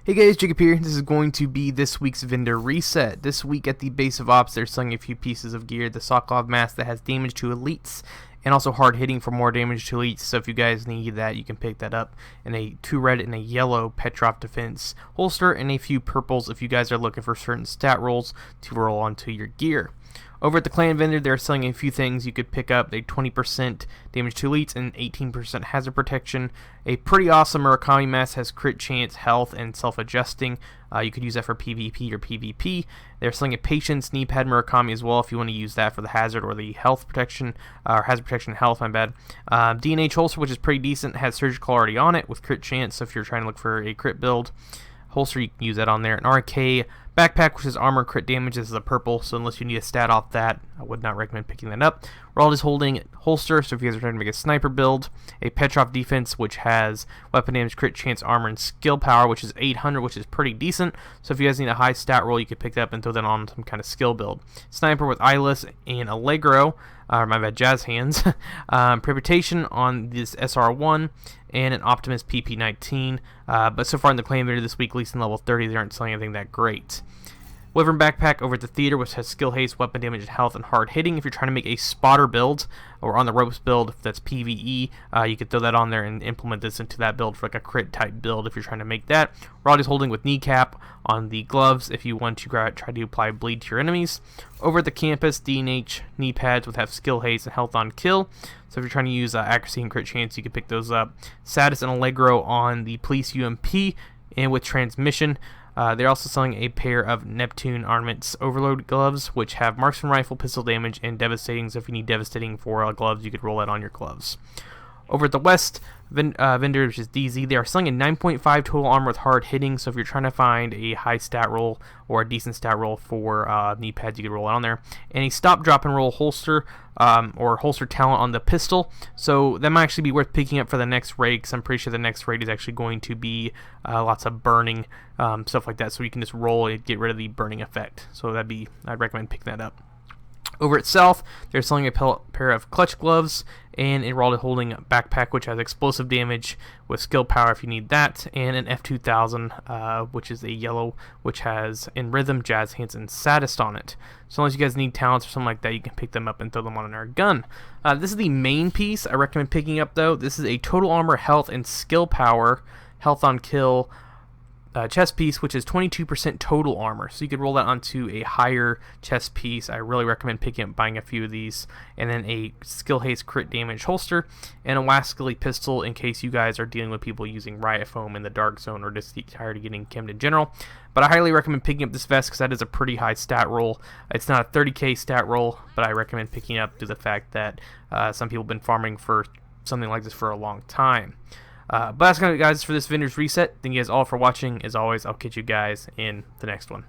Hey guys, Jacob here. This is going to be this week's vendor reset. This week at the base of ops, they're selling a few pieces of gear. The Sokolov mask that has damage to elites and also hard hitting for more damage to elites. So if you guys need that, you can pick that up. And a 2 red and a yellow Petrov defense holster and a few purples if you guys are looking for certain stat rolls to roll onto your gear. Over at the clan vendor, they're selling a few things you could pick up. A 20% damage to elites and 18% hazard protection. A pretty awesome Murakami mask has crit chance, health, and self-adjusting. You could use that for PvP or PvP. They're selling a patience knee pad Murakami as well if you want to use that for the hazard or the health protection, or hazard protection and health, my bad. DNH holster, which is pretty decent, has surgical already on it with crit chance, so if you're trying to look for a crit build holster, you can use that on there. An RK backpack, which is armor crit damage. This is a purple, so unless you need a stat off that, I would not recommend picking that up. We're all just holding holster, so if you guys are trying to make a sniper build. A Petrov defense, which has weapon damage, crit chance, armor, and skill power, which is 800, which is pretty decent. So if you guys need a high stat roll, you could pick that up and throw that on some kind of skill build. Sniper with eyeless and Allegro, my bad, jazz hands. Preputation on this SR1 and an Optimus PP19. But so far in the claim vendor this week, at least in level 30, they aren't selling anything that great. Wyvern backpack over at the theater, which has skill haste, weapon damage, and health, and hard hitting. If you're trying to make a spotter build or on the ropes build, if that's PvE, you could throw that on there and implement this into that build for like a crit type build if you're trying to make that. We're all just holding with kneecap on the gloves if you want to try to apply bleed to your enemies. Over at the campus, DNH knee pads would have skill haste and health on kill. So if you're trying to use accuracy and crit chance, you can pick those up. Satis and Allegro on the police UMP and with transmission. They're also selling a pair of Neptune Armaments Overload gloves, which have marksman rifle, pistol damage, and devastating. So if you need devastating for gloves, you could roll that on your gloves. Over at the West vendor, which is DZ, they are selling a 9.5 total armor with hard hitting. So if you're trying to find a high stat roll or a decent stat roll for knee pads, you could roll it on there. And a stop, drop, and roll holster or holster talent on the pistol. So that might actually be worth picking up for the next raid, because I'm pretty sure the next raid is actually going to be lots of burning, stuff like that. So you can just roll and get rid of the burning effect. So I'd recommend picking that up. Over at South, they're selling a pair of clutch gloves and a Ralda holding backpack, which has explosive damage with skill power if you need that, and an F2000, which is a yellow, which has in rhythm, jazz hands, and sadist on it. So unless you guys need talents or something like that, you can pick them up and throw them on our gun. This is the main piece I recommend picking up though. This is a total armor, health, and skill power, health on kill, chest piece, which is 22% total armor, so you could roll that onto a higher chest piece. I really recommend buying a few of these. And then a skill haste crit damage holster and a Wascally pistol in case you guys are dealing with people using riot foam in the dark zone or just tired of getting kimmed in general. But I highly recommend picking up this vest because that is a pretty high stat roll. It's not a 30k stat roll, but I recommend picking up due to the fact that some people have been farming for something like this for a long time. But that's going to be, guys, for this vendor's reset. Thank you guys all for watching. As always, I'll catch you guys in the next one.